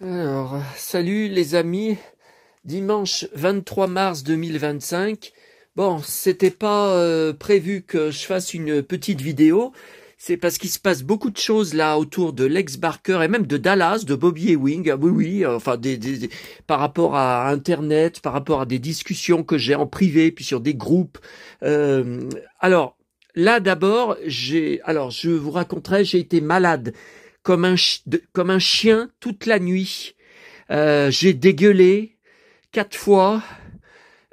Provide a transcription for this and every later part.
Alors, salut les amis, dimanche 23 mars 2025. Bon, c'était pas prévu que je fasse une petite vidéo, c'est parce qu'il se passe beaucoup de choses là autour de Lex Barker et même de Dallas, de Bobby Ewing. Ah oui, oui, enfin par rapport à Internet, par rapport à des discussions que j'ai en privé, puis sur des groupes. Alors, là d'abord, je vous raconterai, j'ai été malade comme un chien toute la nuit. J'ai dégueulé 4 fois,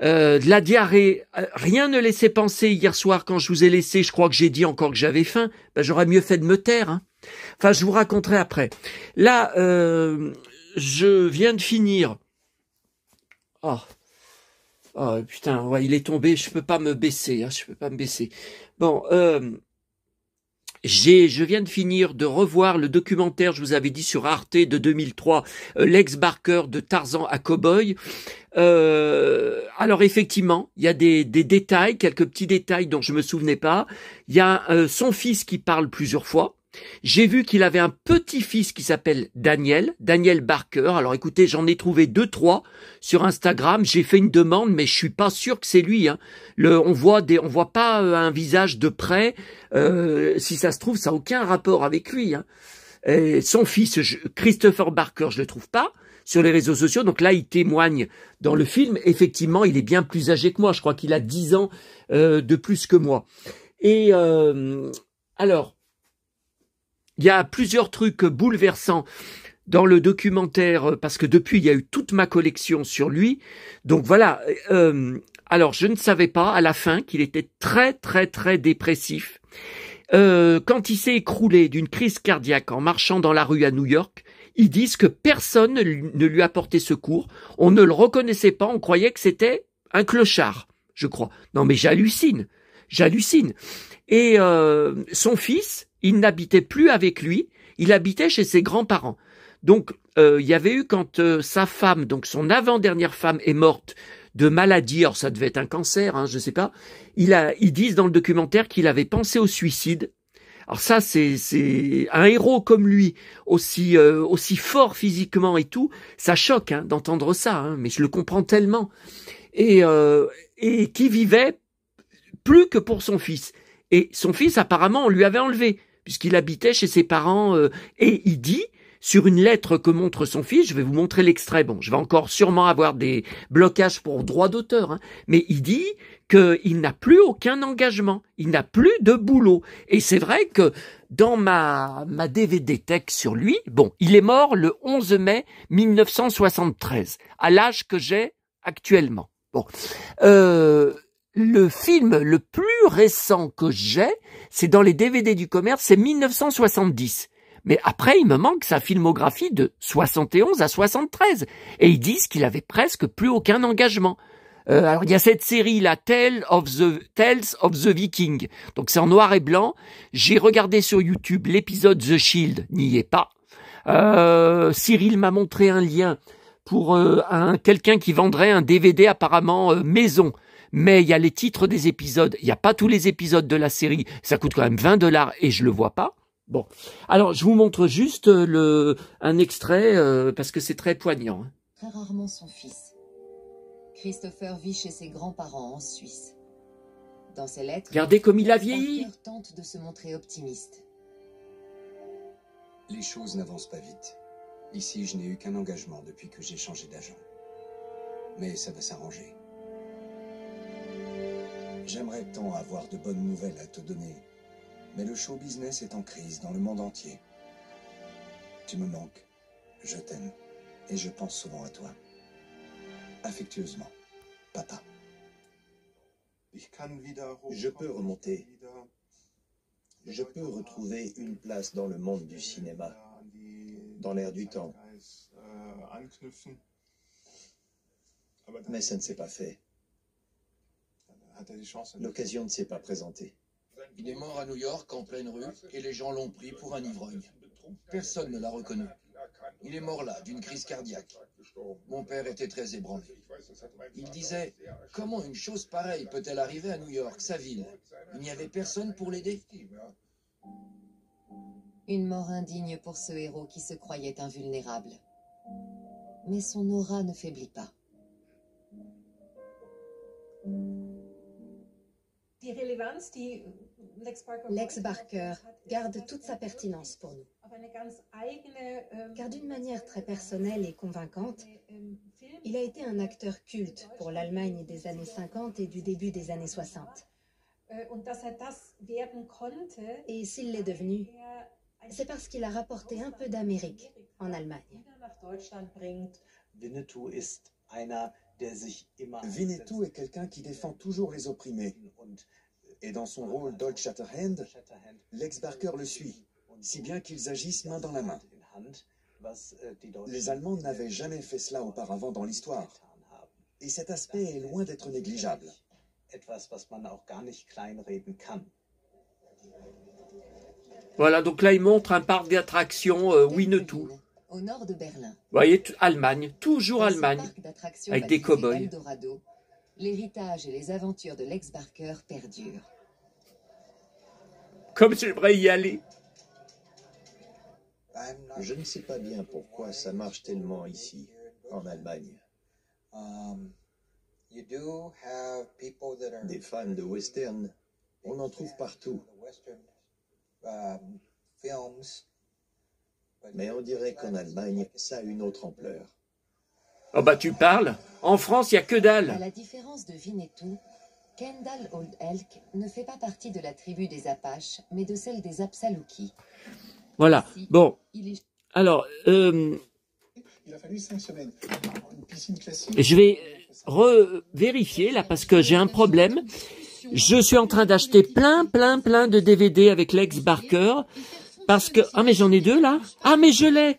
de la diarrhée. Rien ne laissait penser hier soir quand je vous ai laissé. Je crois que j'ai dit encore que j'avais faim. Ben, j'aurais mieux fait de me taire. Hein. Enfin, je vous raconterai après. Là, je viens de finir. Oh, oh putain, ouais, il est tombé. Je peux pas me baisser. Hein, je peux pas me baisser. Bon. Je viens de finir de revoir le documentaire, je vous avais dit, sur Arte de 2003, Lex Barker de Tarzan à Cowboy. Alors effectivement, il y a des détails, quelques petits détails dont je me souvenais pas. Il y a son fils qui parle plusieurs fois. J'ai vu qu'il avait un petit-fils qui s'appelle Daniel Barker. Alors écoutez, j'en ai trouvé 2-3 sur Instagram. J'ai fait une demande, mais je suis pas sûr que c'est lui. Hein. On voit pas un visage de près. Si ça se trouve, ça n'a aucun rapport avec lui. Hein. Et son fils, Christopher Barker, je le trouve pas sur les réseaux sociaux. Donc là, il témoigne dans le film. Effectivement, il est bien plus âgé que moi. Je crois qu'il a 10 ans de plus que moi. Et alors, il y a plusieurs trucs bouleversants dans le documentaire, parce que depuis, il y a eu toute ma collection sur lui. Donc voilà, alors je ne savais pas à la fin qu'il était très, très, très dépressif. Quand il s'est écroulé d'une crise cardiaque en marchant dans la rue à New York, ils disent que personne ne lui a porté secours. On ne le reconnaissait pas, on croyait que c'était un clochard, je crois. Non mais j'hallucine. Et son fils, il n'habitait plus avec lui, il habitait chez ses grands-parents. Donc, il y avait eu quand sa femme, donc son avant-dernière femme, est morte de maladie, alors ça devait être un cancer, hein, je sais pas. Ils disent dans le documentaire qu'il avait pensé au suicide. Alors ça, c'est un héros comme lui, aussi fort physiquement et tout, ça choque hein, d'entendre ça, hein, mais je le comprends tellement. Et qui vivait plus que pour son fils. Et son fils, apparemment, on lui avait enlevé, puisqu'il habitait chez ses parents. Et il dit, sur une lettre que montre son fils, je vais vous montrer l'extrait, bon, je vais encore sûrement avoir des blocages pour droit d'auteur, hein, mais il dit qu'il n'a plus aucun engagement, il n'a plus de boulot. Et c'est vrai que dans ma DVD tech sur lui, bon, il est mort le 11 mai 1973, à l'âge que j'ai actuellement. Bon, le film le plus récent que j'ai, c'est dans les DVD du commerce, c'est 1970. Mais après, il me manque sa filmographie de 71 à 73. Et ils disent qu'il avait presque plus aucun engagement. Alors, il y a cette série, la Tales of the Viking. Donc, c'est en noir et blanc. J'ai regardé sur YouTube l'épisode The Shield, n'y est pas. Cyril m'a montré un lien pour quelqu'un qui vendrait un DVD apparemment maison. Mais il y a les titres des épisodes, il n'y a pas tous les épisodes de la série, ça coûte quand même 20$ et je le vois pas. Bon, alors je vous montre juste un extrait parce que c'est très poignant. Très rarement son fils. Christopher vit chez ses grands-parents en Suisse. Dans ses lettres, regardez comme il a vieilli. Barker tente de se montrer optimiste. Les choses n'avancent pas vite. Ici, je n'ai eu qu'un engagement depuis que j'ai changé d'agent. Mais ça va s'arranger. J'aimerais tant avoir de bonnes nouvelles à te donner, mais le show business est en crise dans le monde entier. Tu me manques, je t'aime, et je pense souvent à toi. Affectueusement, papa. Je peux remonter. Je peux retrouver une place dans le monde du cinéma, dans l'air du temps. Mais ça ne s'est pas fait. L'occasion ne s'est pas présentée. Il est mort à New York en pleine rue et les gens l'ont pris pour un ivrogne. Personne ne l'a reconnu. Il est mort là, d'une crise cardiaque. Mon père était très ébranlé. Il disait, comment une chose pareille peut-elle arriver à New York, sa ville? Il n'y avait personne pour l'aider. Une mort indigne pour ce héros qui se croyait invulnérable. Mais son aura ne faiblit pas. Lex Barker garde toute sa pertinence pour nous. Car d'une manière très personnelle et convaincante, il a été un acteur culte pour l'Allemagne des années 50 et du début des années 60. Et s'il l'est devenu, c'est parce qu'il a rapporté un peu d'Amérique en Allemagne. Winnetou est quelqu'un qui défend toujours les opprimés. Et dans son rôle d'Old Shatterhand, Lex Barker le suit, si bien qu'ils agissent main dans la main. Les Allemands n'avaient jamais fait cela auparavant dans l'histoire. Et cet aspect est loin d'être négligeable. Voilà, donc là, il montre un parc d'attractions Winnetou. Au nord de Berlin. Vous voyez, Allemagne, toujours Dans ce Allemagne, parc d'attractions avec des baptisé cow-boys. Eldorado, l'héritage et les aventures de Lex Barker perdurent. Comme j'aimerais y aller. Je ne sais pas bien pourquoi ça marche tellement ici, en Allemagne. Des fans de western, on en trouve partout. Mais on dirait qu'en Allemagne, ça a une autre ampleur. Oh bah tu parles. En France, il n'y a que À dalle. la différence de Winnetou, Kendall Old Elk ne fait pas partie de la tribu des Apaches, mais de celle des Apsalouki. Voilà. Bon, Il est alors, Il a fallu 5 semaines. Une piscine classique. je vais vérifier là parce que j'ai un problème. Je suis en train d'acheter plein de DVD avec Lex Barker parce que... Ah mais j'en ai deux là. Ah mais je l'ai.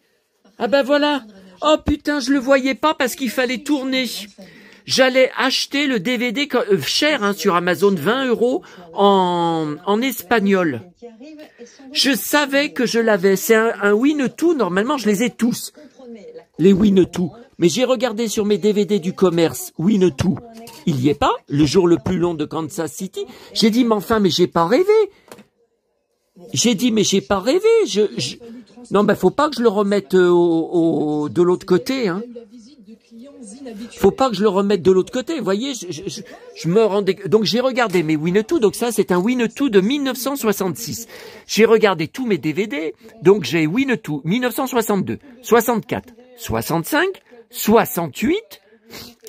Ah ben voilà. Oh putain, je le voyais pas parce qu'il fallait tourner. J'allais acheter le DVD cher hein, sur Amazon, 20 € en espagnol. Je savais que je l'avais. C'est un Winnetou, normalement je les ai tous. Les Winnetou. Mais j'ai regardé sur mes DVD du commerce, Winnetou. Il y est pas, le jour le plus long de Kansas City. J'ai dit, mais enfin, mais j'ai pas rêvé. J'ai dit, mais j'ai pas rêvé. Non, ben, faut pas que je le remette de l'autre côté, hein. Faut pas que je le remette de l'autre côté. Vous voyez, je me rendais... Donc, j'ai regardé mes Winnetou. Donc, ça, c'est un Winnetou de 1966. J'ai regardé tous mes DVD. Donc, j'ai Winnetou 1962, 64, 65, 68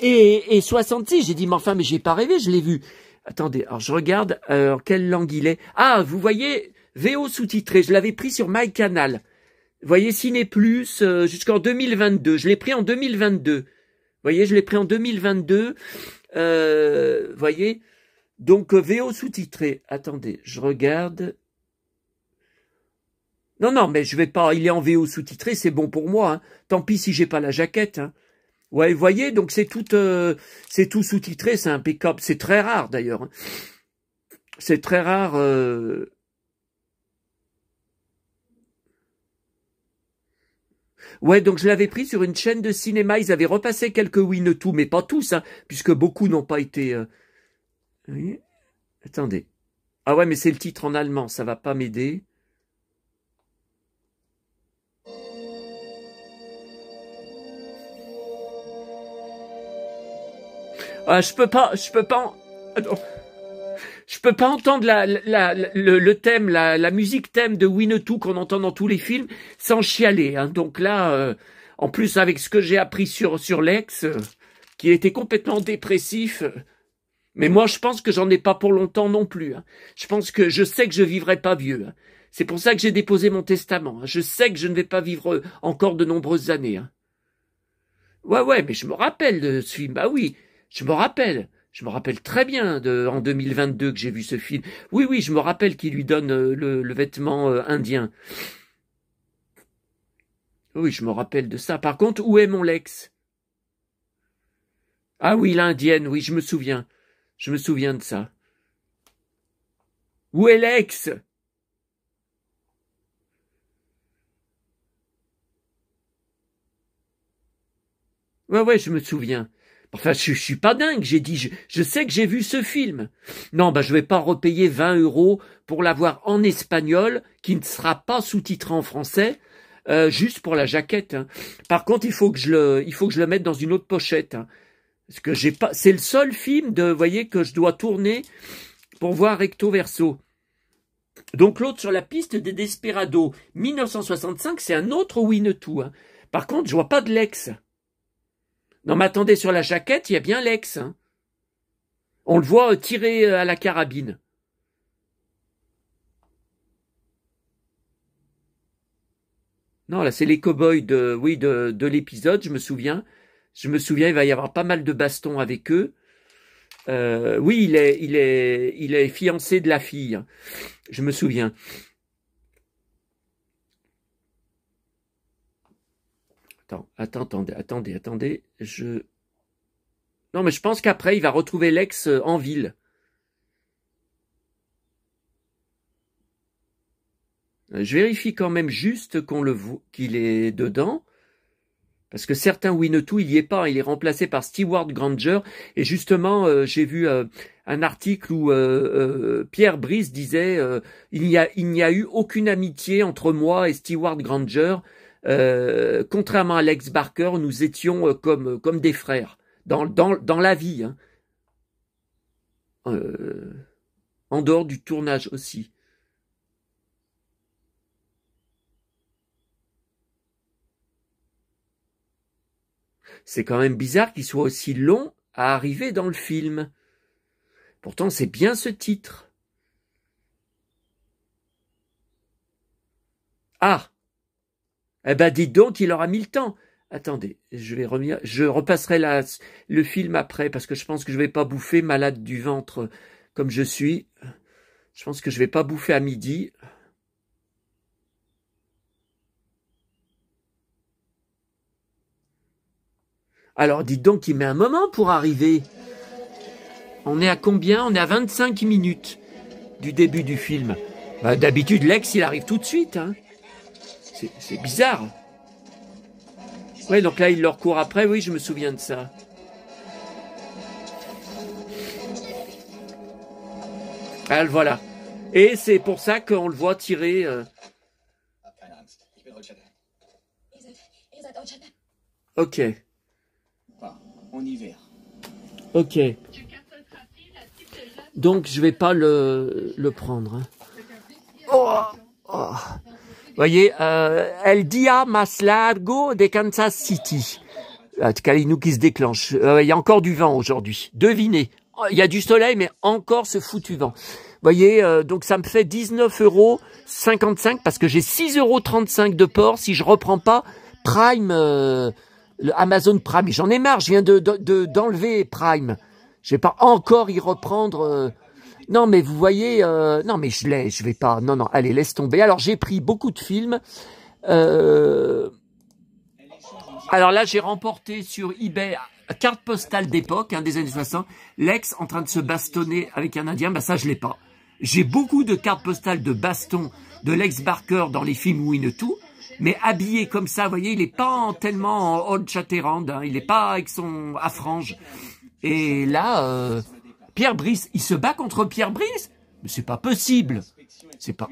et 66. J'ai dit, mais enfin, mais j'ai pas rêvé, je l'ai vu. Attendez, alors je regarde, quelle langue il est. Ah, vous voyez, VO sous-titré, je l'avais pris sur MyCanal. Vous voyez, Ciné Plus, jusqu'en 2022. Je l'ai pris en 2022. Vous voyez, je l'ai pris en 2022. Vous voyez, donc VO sous-titré. Attendez, je regarde. Non, mais je vais pas, il est en VO sous-titré, c'est bon pour moi. Hein. Tant pis si j'ai pas la jaquette. Hein. Ouais, vous voyez, donc c'est tout sous-titré, c'est impeccable. C'est très rare d'ailleurs. Hein. C'est très rare. Ouais, donc je l'avais pris sur une chaîne de cinéma. Ils avaient repassé quelques Winnetou, mais pas tous, hein, puisque beaucoup n'ont pas été. Oui. Attendez. Ah ouais, mais c'est le titre en allemand, ça va pas m'aider. Ah, je peux pas entendre le thème, la musique thème de Winnetou qu'on entend dans tous les films sans chialer. Hein. Donc là, en plus avec ce que j'ai appris sur Lex, qui était complètement dépressif. Mais moi, je pense que j'en ai pas pour longtemps non plus. Hein. Je sais que je vivrai pas vieux. Hein. C'est pour ça que j'ai déposé mon testament. Hein. Je sais que je ne vais pas vivre encore de nombreuses années. Hein. Ouais, mais je me rappelle de ce film. Bah oui. Je me rappelle très bien en 2022 que j'ai vu ce film. Oui, je me rappelle qu'il lui donne le vêtement indien. Oui, je me rappelle de ça. Par contre, où est mon Lex? Ah oui, l'indienne, oui, je me souviens. Je me souviens de ça. Où est Lex? Ouais, je me souviens. Enfin, je suis pas dingue, j'ai dit, je sais que j'ai vu ce film. Non, je vais pas repayer 20 € pour l'avoir en espagnol, qui ne sera pas sous-titré en français, juste pour la jaquette. Hein. Par contre, il faut que je le mette dans une autre pochette. Hein. Parce que j'ai pas, c'est le seul film vous voyez, que je dois tourner pour voir recto verso. Donc l'autre sur la piste des Desperados, 1965, c'est un autre Winnetou. Hein. Par contre, je vois pas de Lex. Non, mais attendez, sur la jaquette, il y a bien Lex. Hein. On le voit tirer à la carabine. Non, là, c'est les cow-boys de l'épisode, je me souviens. Je me souviens, il va y avoir pas mal de bastons avec eux. Oui, il est fiancé de la fille. Hein. Je me souviens. Attendez. Non, mais je pense qu'après, il va retrouver Lex en ville. Je vérifie quand même juste qu'il est dedans. Parce que certains Winnetou, il y est pas. Il est remplacé par Stewart Granger. Et justement, j'ai vu un article où Pierre Brice disait il n'y a eu aucune amitié entre moi et Stewart Granger. Contrairement à Lex Barker, nous étions comme des frères dans la vie. Hein. En dehors du tournage aussi. C'est quand même bizarre qu'il soit aussi long à arriver dans le film. Pourtant, c'est bien ce titre. Ah! Eh ben, dites donc, il aura mis le temps. Attendez, je repasserai le film après, parce que je pense que je vais pas bouffer malade du ventre comme je suis. Je pense que je vais pas bouffer à midi. Alors, dites donc qu'il met un moment pour arriver. On est à combien? On est à 25 minutes du début du film. Bah, d'habitude, Lex, il arrive tout de suite. Hein. C'est bizarre. Ouais, donc là, il leur court après. Oui, je me souviens de ça. Ah, voilà. Et c'est pour ça qu'on le voit tirer... Ok. Ok. Donc, je vais pas le prendre. Hein. Oh. Vous voyez, El dia más largo de Kansas City. Kalinou qui se déclenche. Il y a encore du vent aujourd'hui. Devinez. Il y a du soleil, mais encore ce foutu vent. Vous voyez, donc ça me fait 19,55 € parce que j'ai 6,35 € de port si je reprends pas Prime, le Amazon Prime. J'en ai marre, je viens d'enlever Prime. Je vais pas encore y reprendre... Non, mais vous voyez... non, mais je vais pas... Non, allez, laisse tomber. Alors, j'ai pris beaucoup de films. Alors là, j'ai remporté sur eBay carte postale d'époque, hein, des années 60. Lex en train de se bastonner avec un Indien. Bah ça, je l'ai pas. J'ai beaucoup de cartes postales de baston de Lex Barker dans les films Winnetou. Mais habillé comme ça, vous voyez, il est pas tellement en Old Shatterhand. Hein, il est pas avec son à franges. Et là... Pierre Brice, il se bat contre Pierre Brice? Mais c'est pas possible. C'est pas...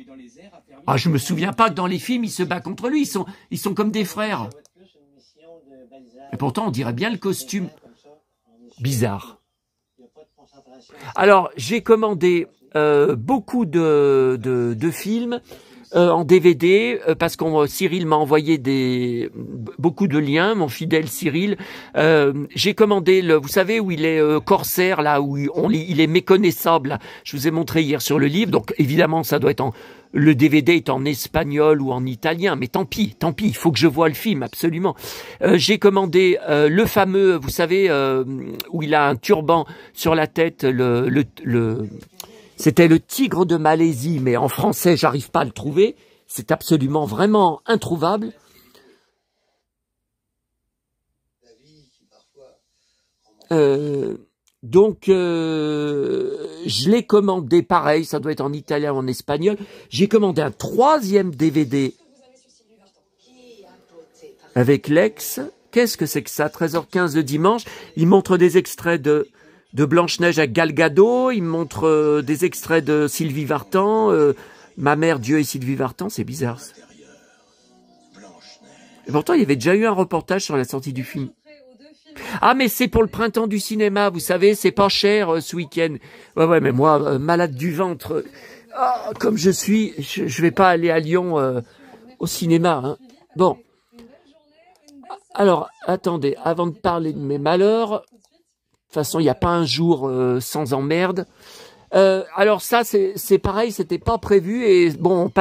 Ah, je me souviens pas que dans les films, il se bat contre lui. Ils sont comme des frères. Et pourtant, on dirait bien le costume. Bizarre. Alors, j'ai commandé beaucoup de films en DVD parce que Cyril m'a envoyé beaucoup de liens, mon fidèle Cyril. J'ai commandé vous savez où il est corsaire là, où il est méconnaissable. Là. Je vous ai montré hier sur le livre. Donc évidemment, ça doit être le DVD est en espagnol ou en italien, mais tant pis, il faut que je voie le film absolument. J'ai commandé le fameux, vous savez, où il a un turban sur la tête, c'était le tigre de Malaisie, mais en français, j'arrive pas à le trouver. C'est absolument vraiment introuvable. Donc, je l'ai commandé, pareil, ça doit être en italien ou en espagnol. J'ai commandé un 3e DVD avec Lex. Qu'est-ce que c'est que ça? 13h15 le dimanche. Il montre des extraits de Blanche-Neige à Gal Gadot. Il montre des extraits de Sylvie Vartan. Ma mère, Dieu et Sylvie Vartan, c'est bizarre. Ça. Et pourtant, il y avait déjà eu un reportage sur la sortie du film. Ah, mais c'est pour le printemps du cinéma, vous savez, c'est pas cher ce week-end. Ouais, mais moi, malade du ventre, comme je suis, je vais pas aller à Lyon au cinéma. Hein. Bon. Alors, attendez, avant de parler de mes malheurs, de toute façon, il n'y a pas un jour sans emmerde. Alors ça, c'est pareil, c'était pas prévu et bon,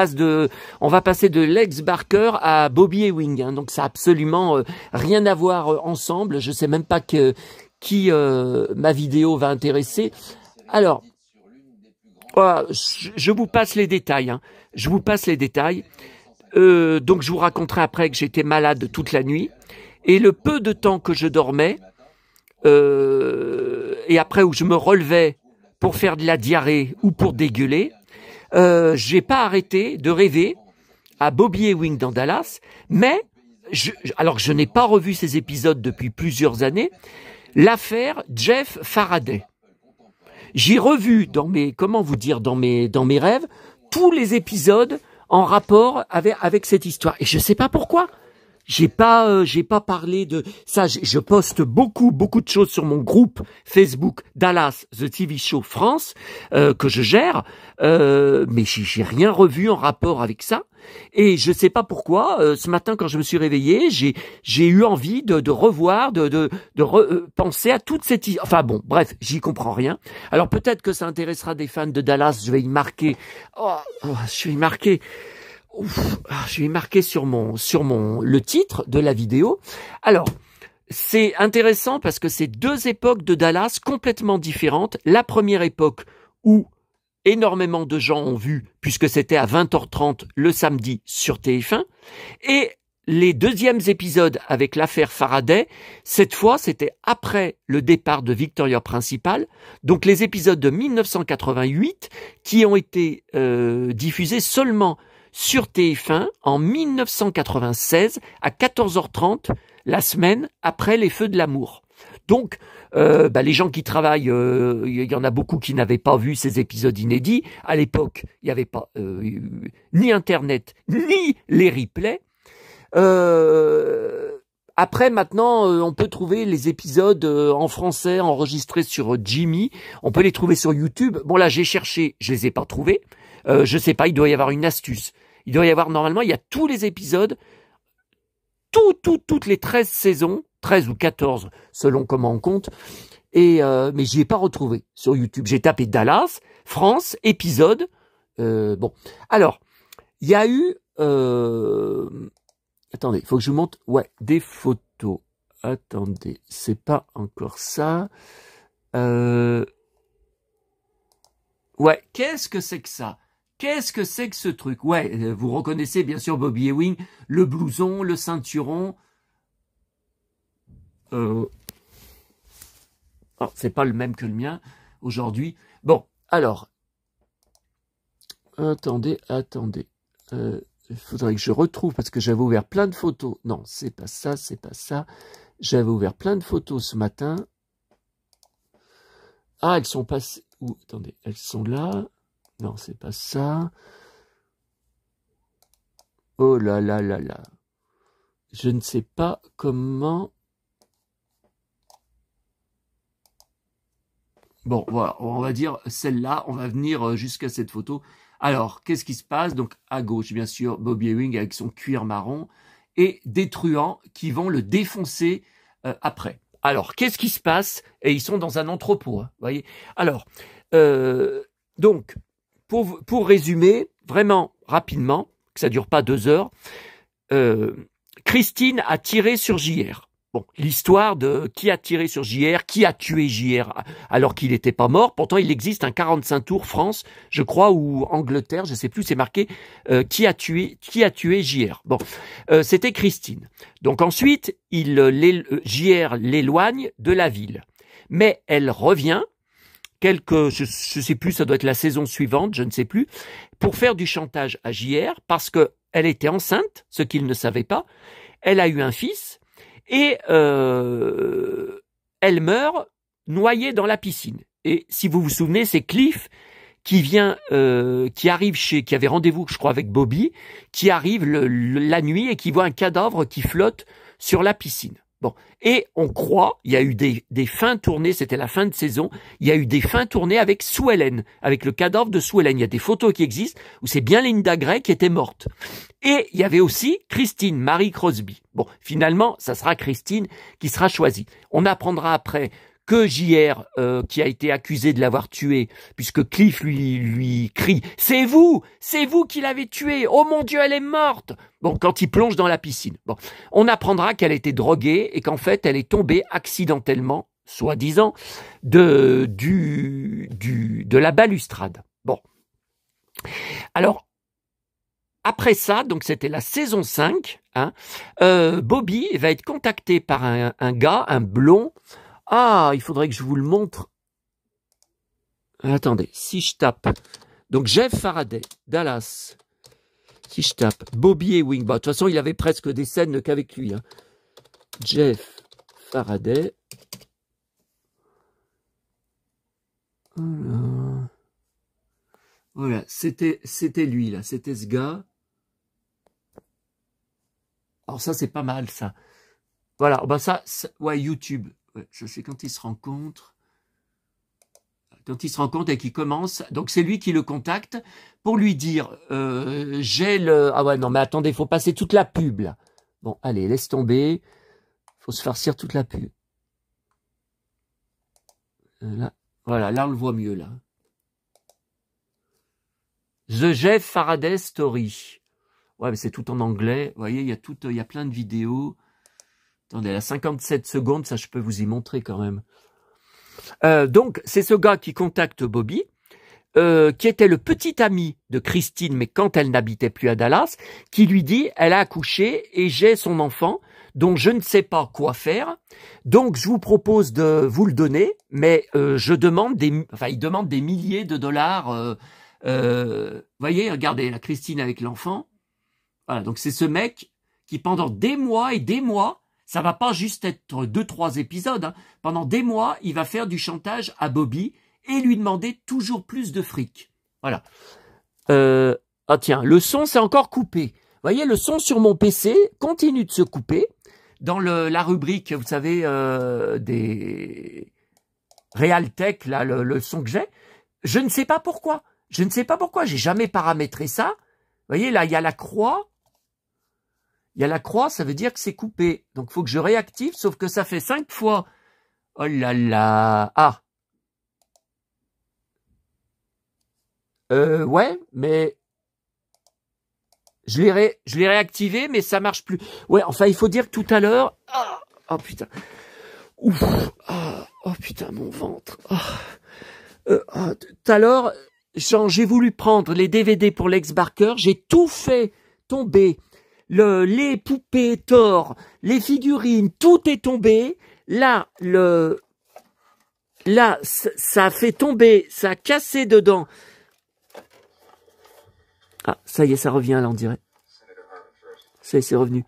on va passer de Lex Barker à Bobby Ewing, hein, donc ça a absolument rien à voir ensemble. Je sais même pas qui ma vidéo va intéresser. Alors, voilà, je vous passe les détails. Hein. Je vous passe les détails. Donc je vous raconterai après que j'étais malade toute la nuit et le peu de temps que je dormais et après où je me relevais pour faire de la diarrhée ou pour dégueuler, j'ai pas arrêté de rêver à Bobby Ewing dans Dallas, mais alors que je n'ai pas revu ces épisodes depuis plusieurs années, l'affaire Jeff Faraday. J'ai revu dans mes rêves tous les épisodes en rapport avec cette histoire et je sais pas pourquoi. J'ai pas parlé de ça. Je poste beaucoup de choses sur mon groupe Facebook Dallas The TV Show France que je gère, mais j'ai rien revu en rapport avec ça. Et je sais pas pourquoi. Ce matin, quand je me suis réveillé, j'ai eu envie de revoir, de penser à toute cette. Enfin bon, bref, j'y comprends rien. Alors peut-être que ça intéressera des fans de Dallas. Je vais y marquer. Je vais y marquer. Je vais marquer sur le titre de la vidéo. Alors, c'est intéressant parce que c'est deux époques de Dallas complètement différentes. La première époque où énormément de gens ont vu, puisque c'était à 20h30 le samedi sur TF1, et les deuxièmes épisodes avec l'affaire Faraday, cette fois c'était après le départ de Victoria Principal, donc les épisodes de 1988 qui ont été diffusés seulement sur TF1 en 1996 à 14h30 la semaine après les Feux de l'amour. Donc, les gens qui travaillent, il y en a beaucoup qui n'avaient pas vu ces épisodes inédits. À l'époque, il n'y avait pas ni Internet, ni les replays. Après, maintenant, on peut trouver les épisodes en français enregistrés sur Jimmy. On peut les trouver sur YouTube. Bon, là, j'ai cherché, je les ai pas trouvés. Je sais pas, il doit y avoir une astuce. Il doit y avoir, normalement, il y a tous les épisodes, toutes les 13 saisons, 13 ou 14, selon comment on compte, mais j'y ai pas retrouvé sur YouTube. J'ai tapé Dallas, France, épisode, bon. Alors, il y a eu, attendez, il faut que je vous montre, des photos. Attendez, c'est pas encore ça. Qu'est-ce que c'est que ça? Qu'est-ce que c'est que ce truc? Vous reconnaissez bien sûr Bobby Ewing, le blouson, le ceinturon. C'est pas le même que le mien aujourd'hui. Bon, alors. Attendez. Il faudrait que je retrouve parce que j'avais ouvert plein de photos. Non, c'est pas ça. J'avais ouvert plein de photos ce matin. Ah, elles sont passées. Attendez, elles sont là. Non, c'est pas ça. Oh là là. Je ne sais pas comment. Bon, voilà, on va dire celle-là. On va venir jusqu'à cette photo. Alors, qu'est-ce qui se passe? Donc, à gauche, bien sûr, Bobby Ewing avec son cuir marron et des truands qui vont le défoncer après. Alors, qu'est-ce qui se passe? Et ils sont dans un entrepôt, hein, voyez. Alors, donc, pour résumer, vraiment rapidement, que ça dure pas 2 heures, Christine a tiré sur JR. Bon, l'histoire de qui a tiré sur JR, qui a tué JR alors qu'il n'était pas mort. Pourtant, il existe un 45 tours France, je crois, ou Angleterre, je sais plus, c'est marqué qui a tué JR. Bon, c'était Christine. Donc ensuite, JR l'éloigne de la ville. Mais elle revient, je sais plus, ça doit être la saison suivante, je ne sais plus, pour faire du chantage à JR parce que elle était enceinte, ce qu'il ne savait pas. Elle a eu un fils et elle meurt noyée dans la piscine. Et si vous vous souvenez, c'est Cliff qui arrive qui avait rendez-vous, je crois, avec Bobby, qui arrive la nuit et qui voit un cadavre qui flotte sur la piscine. Bon, et on croit, il y a eu des fins tournées, c'était la fin de saison, il y a eu des fins tournées avec Sue Ellen, avec le cadavre de Sue Ellen. Il y a des photos qui existent où c'est bien Linda Gray qui était morte. Et il y avait aussi Christine, Marie Crosby. Bon, finalement, ça sera Christine qui sera choisie. On apprendra après que JR, qui a été accusé de l'avoir tué, puisque Cliff lui crie « C'est vous qui l'avez tué! Oh mon Dieu, elle est morte !» Bon, quand il plonge dans la piscine. Bon, on apprendra qu'elle était droguée et qu'en fait, elle est tombée accidentellement, soi-disant, de la balustrade. Bon. Alors, après ça, donc c'était la saison 5, hein, Bobby va être contacté par un gars, un blond. Ah, il faudrait que je vous le montre. Attendez, si je tape. Donc Jeff Faraday, Dallas. Si je tape Bobby Ewing. Bah, de toute façon, il avait presque des scènes qu'avec lui. Hein. Jeff Faraday. Voilà, c'était lui, là. C'était ce gars. Alors ça, c'est pas mal, ça. Voilà, bah ça ouais, YouTube. Ouais, je sais quand ils se rencontrent. Quand ils se rencontrent et qu'ils commencent. Donc c'est lui qui le contacte pour lui dire j'ai le... Ah ouais, non, mais attendez, faut passer toute la pub, là. Bon, allez, laisse tomber. Faut se farcir toute la pub. Là, voilà, là on le voit mieux, là. The Jeff Faraday Story. Ouais, mais c'est tout en anglais. Vous voyez, il y a plein de vidéos. Attendez, à 57 secondes, ça je peux vous y montrer quand même. Donc, c'est ce gars qui contacte Bobby, qui était le petit ami de Christine, mais quand elle n'habitait plus à Dallas, qui lui dit, elle a accouché et j'ai son enfant, dont je ne sais pas quoi faire. Donc, je vous propose de vous le donner, mais il demande des milliers de dollars. Voyez, regardez, la Christine avec l'enfant. Voilà, donc c'est ce mec qui pendant des mois et des mois, ça va pas juste être 2-3 épisodes, hein. Pendant des mois, il va faire du chantage à Bobby et lui demander toujours plus de fric. Voilà. Ah tiens, le son c'est encore coupé. Vous voyez, le son sur mon PC continue de se couper. Dans la rubrique, vous savez, des Realtek, là, le son que j'ai, je ne sais pas pourquoi. Je ne sais pas pourquoi, j'ai jamais paramétré ça. Vous voyez, là, il y a la croix. Il y a la croix, ça veut dire que c'est coupé. Donc, il faut que je réactive, sauf que ça fait 5 fois. Oh là là. Ah. Ouais, mais je l'ai réactivé, mais ça marche plus. Ouais, enfin, il faut dire que tout à l'heure... Oh putain. Ouf. Oh putain, mon ventre. Tout à l'heure, j'ai voulu prendre les DVD pour Lex Barker. J'ai tout fait tomber. Les poupées Thor, les figurines, tout est tombé. Là, ça a fait tomber, ça a cassé dedans. Ah, ça y est, ça revient là, on dirait. Ça y est, c'est revenu.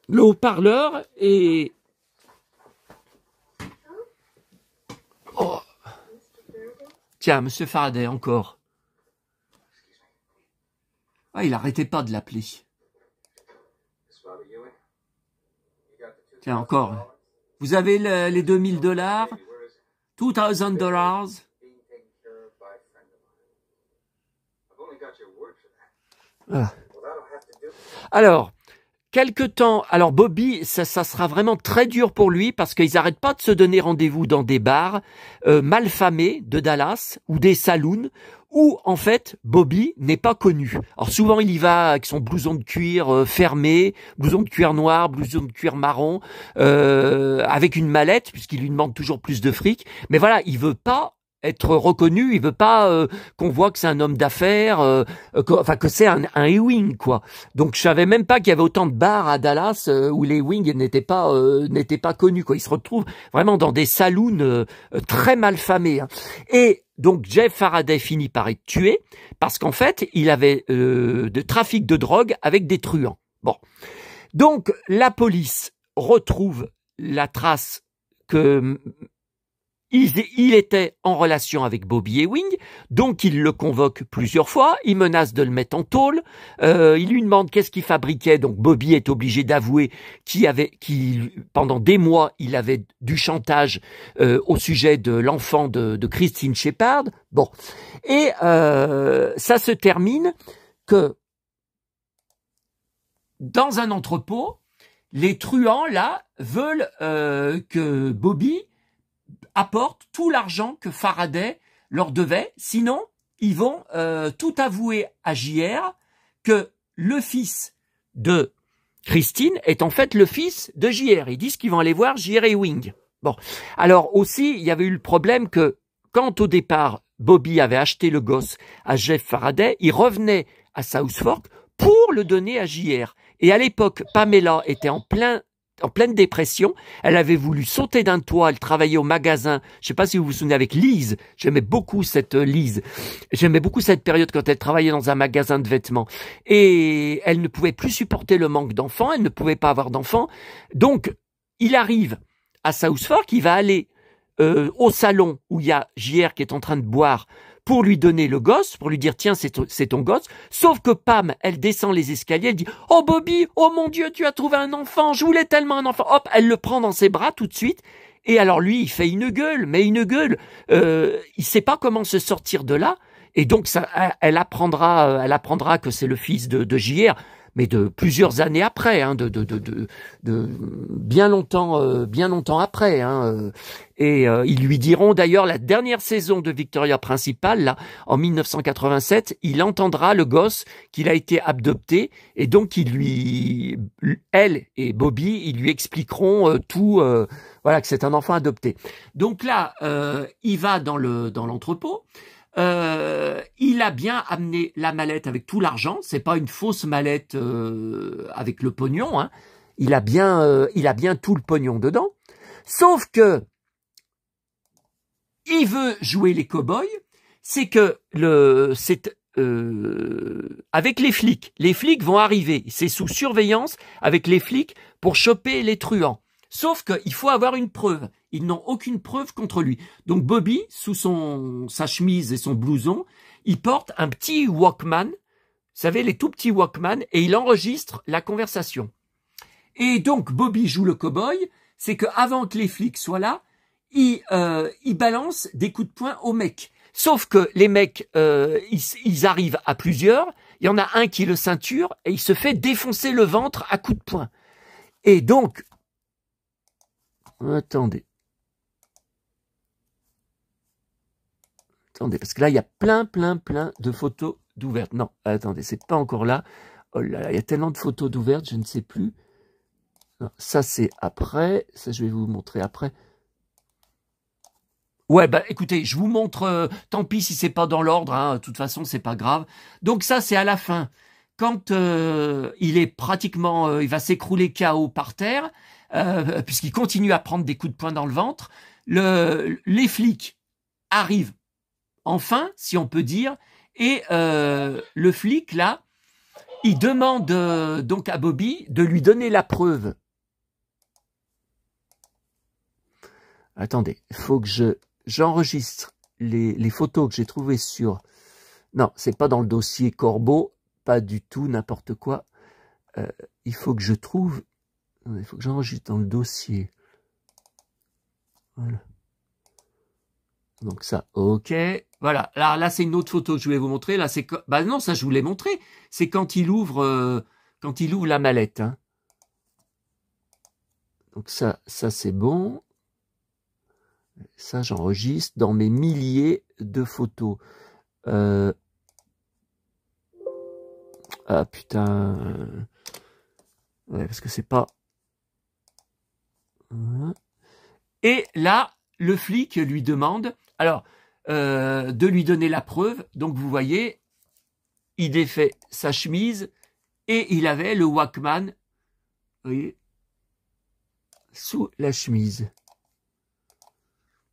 Le haut-parleur et... Oh. Tiens, Monsieur Faraday, encore. Ah, il arrêtait pas de l'appeler. Tiens, encore. Vous avez les $2000, $2000. Voilà. Alors, quelque temps, alors Bobby, ça sera vraiment très dur pour lui parce qu'ils n'arrêtent pas de se donner rendez-vous dans des bars malfamés de Dallas ou des saloons où en fait Bobby n'est pas connu. Alors souvent il y va avec son blouson de cuir fermé, blouson de cuir noir, blouson de cuir marron, avec une mallette puisqu'il lui demande toujours plus de fric. Mais voilà, il veut pas être reconnu, il veut pas qu'on voit que c'est un homme d'affaires, que c'est un Ewing quoi. Donc je savais même pas qu'il y avait autant de bars à Dallas où les Ewing n'étaient pas connus quoi. Ils se retrouvent vraiment dans des saloons très malfamés. Hein. Et donc Jeff Faraday finit par être tué parce qu'en fait il avait de trafic de drogue avec des truands. Bon, donc la police retrouve la trace que il était en relation avec Bobby Ewing, donc il le convoque plusieurs fois, il menace de le mettre en tôle, il lui demande qu'est-ce qu'il fabriquait, donc Bobby est obligé d'avouer pendant des mois, il avait du chantage au sujet de l'enfant de Christine Shepard. Bon, et ça se termine que dans un entrepôt, les truands là veulent que Bobby apporte tout l'argent que Faraday leur devait, sinon ils vont tout avouer à JR que le fils de Christine est en fait le fils de JR. Ils disent qu'ils vont aller voir JR Ewing. Bon, alors aussi il y avait eu le problème que quand au départ Bobby avait acheté le gosse à Jeff Faraday, il revenait à South Fork pour le donner à JR. Et à l'époque, Pamela était en pleine dépression. Elle avait voulu sauter d'un toit. Elle travaillait au magasin. Je ne sais pas si vous vous souvenez avec Lise. J'aimais beaucoup cette Lise. J'aimais beaucoup cette période quand elle travaillait dans un magasin de vêtements. Et elle ne pouvait plus supporter le manque d'enfants. Elle ne pouvait pas avoir d'enfants. Donc, il arrive à South Fork. Il va aller au salon où il y a JR qui est en train de boire pour lui donner le gosse, pour lui dire tiens c'est ton gosse, sauf que Pam, elle descend les escaliers, elle dit oh Bobby, oh mon Dieu, tu as trouvé un enfant, je voulais tellement un enfant, hop, elle le prend dans ses bras tout de suite, et alors lui il fait une gueule, il sait pas comment se sortir de là, et donc ça, elle apprendra que c'est le fils de JR, mais de plusieurs années après, hein, de bien longtemps après, hein, et ils lui diront d'ailleurs la dernière saison de Victoria Principal, là, en 1987, il entendra le gosse qu'il a été adopté, et donc elle et Bobby, ils lui expliqueront tout, voilà, que c'est un enfant adopté. Donc là, il va dans l'entrepôt. Il a bien amené la mallette avec tout l'argent. C'est pas une fausse mallette avec le pognon. Hein. Il a bien tout le pognon dedans. Sauf que il veut jouer les cow-boys. C'est que avec les flics. Les flics vont arriver. C'est sous surveillance avec les flics pour choper les truands. Sauf qu'il faut avoir une preuve. Ils n'ont aucune preuve contre lui. Donc Bobby, sous sa chemise et son blouson, il porte un petit Walkman, vous savez, les tout petits Walkman, et il enregistre la conversation. Et donc Bobby joue le cow-boy, c'est qu'avant que les flics soient là, il balance des coups de poing aux mecs. Sauf que les mecs, ils arrivent à plusieurs, il y en a un qui le ceinture, et il se fait défoncer le ventre à coups de poing. Et donc, Attendez, parce que là, il y a plein de photos d'ouvertes. Non, attendez, c'est pas encore là. Oh là là, il y a tellement de photos d'ouvertes, je ne sais plus. Non, ça, c'est après. Ça, je vais vous montrer après. Ouais, bah écoutez, je vous montre, tant pis si c'est pas dans l'ordre, hein, de toute façon, c'est pas grave. Donc ça, c'est à la fin. Quand il est pratiquement, il va s'écrouler KO par terre, puisqu'il continue à prendre des coups de poing dans le ventre, les flics arrivent enfin, si on peut dire, et le flic, là, il demande donc à Bobby de lui donner la preuve. Attendez, il faut que j'enregistre les photos que j'ai trouvées sur... Non, c'est pas dans le dossier Corbeau, pas du tout, n'importe quoi. Il faut que je trouve... Il faut que j'enregistre dans le dossier. Voilà. Donc ça, ok. Voilà, là c'est une autre photo que je voulais vous montrer. Là, c'est... Bah non, ça je vous l'ai montré. C'est quand il ouvre la mallette. Hein. Donc ça c'est bon. Ça, j'enregistre dans mes milliers de photos. Ah putain. Ouais, parce que c'est pas... Et là, le flic lui demande, alors, de lui donner la preuve. Donc, vous voyez, il défait sa chemise et il avait le Walkman, vous voyez, sous la chemise.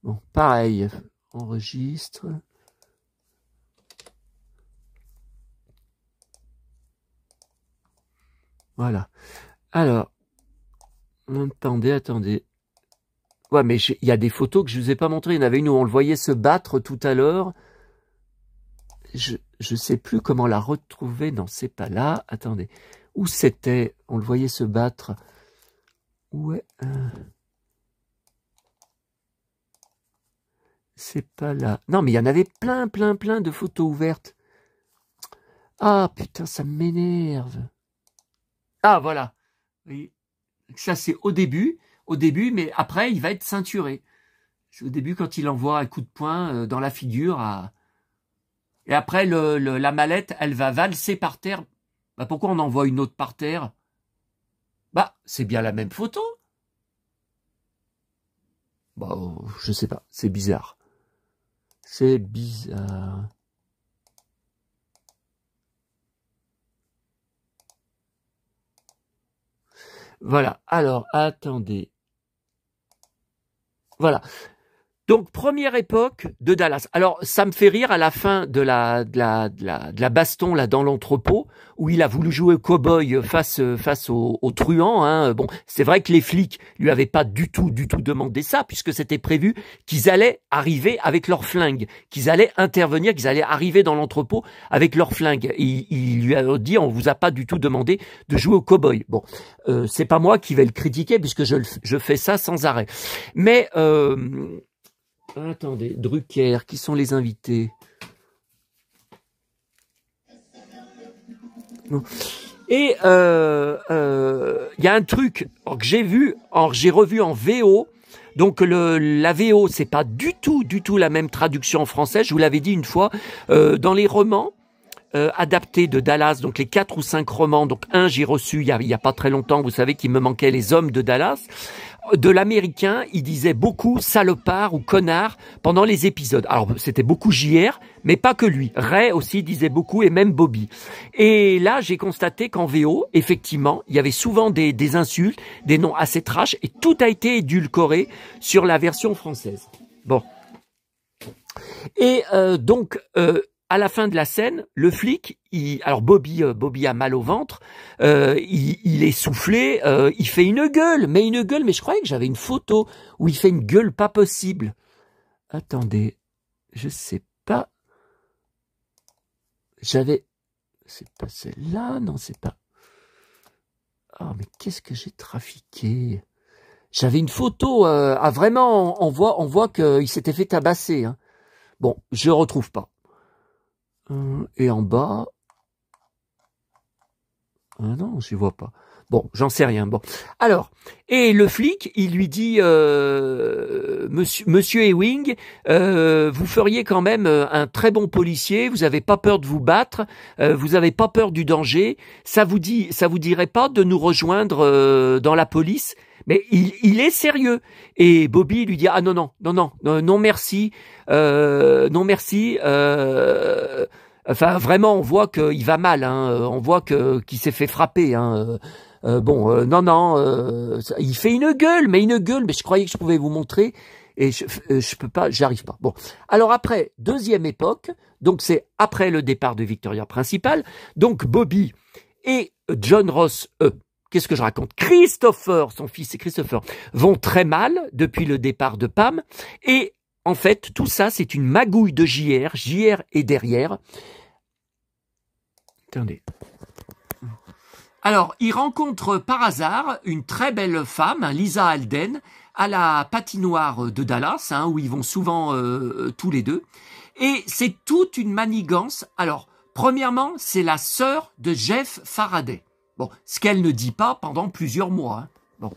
Bon, pareil, enregistre. Voilà. Alors, attendez. Ouais, mais il y a des photos que je vous ai pas montrées. Il y en avait une où on le voyait se battre tout à l'heure. Je sais plus comment la retrouver. Non, c'est pas là. Attendez. Où c'était? On le voyait se battre. Ouais. C'est pas là. Non, mais il y en avait plein de photos ouvertes. Ah, putain, ça m'énerve. Ah, voilà. Oui. Ça, c'est au début, mais après, il va être ceinturé. C'est au début, quand il envoie un coup de poing dans la figure. Et après, la mallette, elle va valser par terre. Bah, pourquoi on envoie une autre par terre? Bah, c'est bien la même photo. Bah, je sais pas, c'est bizarre. C'est bizarre. Voilà, alors, attendez. Voilà. Donc, première époque de Dallas. Alors, ça me fait rire à la fin de la baston là dans l'entrepôt, où il a voulu jouer au cow-boy face aux truands. Hein. Bon, c'est vrai que les flics lui avaient pas du tout demandé ça, puisque c'était prévu qu'ils allaient arriver avec leurs flingues, qu'ils allaient intervenir, qu'ils allaient arriver dans l'entrepôt avec leurs flingues. Il lui a dit, on vous a pas du tout demandé de jouer au cow-boy. Bon, c'est pas moi qui vais le critiquer, puisque je fais ça sans arrêt. Mais attendez, Drucker, qui sont les invités? Non. Et il y a un truc que j'ai revu en VO. Donc la VO, c'est pas du tout la même traduction en français. Je vous l'avais dit une fois. Dans les romans adaptés de Dallas, donc les 4 ou 5 romans, donc un j'ai reçu il y a pas très longtemps. Vous savez qu'il me manquait Les Hommes de Dallas. De l'américain, il disait beaucoup salopard ou connard pendant les épisodes. Alors, c'était beaucoup JR, mais pas que lui. Ray aussi disait beaucoup, et même Bobby. Et là, j'ai constaté qu'en VO, effectivement, il y avait souvent des insultes, des noms assez trash, et tout a été édulcoré sur la version française. Bon. Et donc, à la fin de la scène, le flic, alors Bobby a mal au ventre, il est soufflé, il fait une gueule, mais je croyais que j'avais une photo où il fait une gueule pas possible. Attendez, je sais pas. C'est pas celle-là, non, c'est pas. Oh, mais qu'est-ce que j'ai trafiqué? J'avais une photo, vraiment, on voit qu'il s'était fait tabasser. Hein. Bon, je retrouve pas. Et en bas, ah non, je vois pas. Bon, j'en sais rien. Bon, alors, et le flic, il lui dit, Monsieur Ewing, vous feriez quand même un très bon policier. Vous avez pas peur de vous battre, vous avez pas peur du danger. Ça vous dirait pas de nous rejoindre dans la police? Mais il est sérieux. Et Bobby lui dit, ah non merci, non merci. Enfin, vraiment, on voit qu'il va mal. Hein, on voit qu'il s'est fait frapper. Hein, il fait une gueule, mais je croyais que je pouvais vous montrer. Et je peux pas, j'arrive pas. Bon, alors après, deuxième époque, donc c'est après le départ de Victoria principale. Donc Bobby et John Ross, qu'est-ce que je raconte? Christopher, son fils et Christopher, vont très mal depuis le départ de Pam. Et en fait, tout ça, c'est une magouille de JR. JR est derrière. Attendez. Alors, il rencontre par hasard une très belle femme, Lisa Alden, à la patinoire de Dallas, hein, où ils vont souvent tous les deux. Et c'est toute une manigance. Alors, premièrement, c'est la sœur de Jeff Faraday. Bon, ce qu'elle ne dit pas pendant plusieurs mois. Hein. Bon.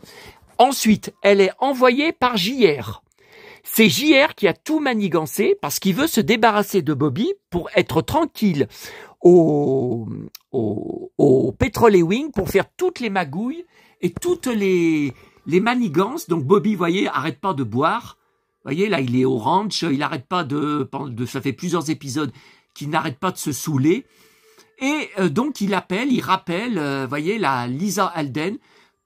Ensuite, elle est envoyée par JR. C'est JR qui a tout manigancé parce qu'il veut se débarrasser de Bobby pour être tranquille au Petrol Ewing pour faire toutes les magouilles et toutes les manigances. Donc Bobby, vous voyez, arrête pas de boire. Vous voyez, là, il est au ranch, il arrête pas ça fait plusieurs épisodes qu'il n'arrête pas de se saouler. Et donc, il rappelle, voyez, la Lisa Alden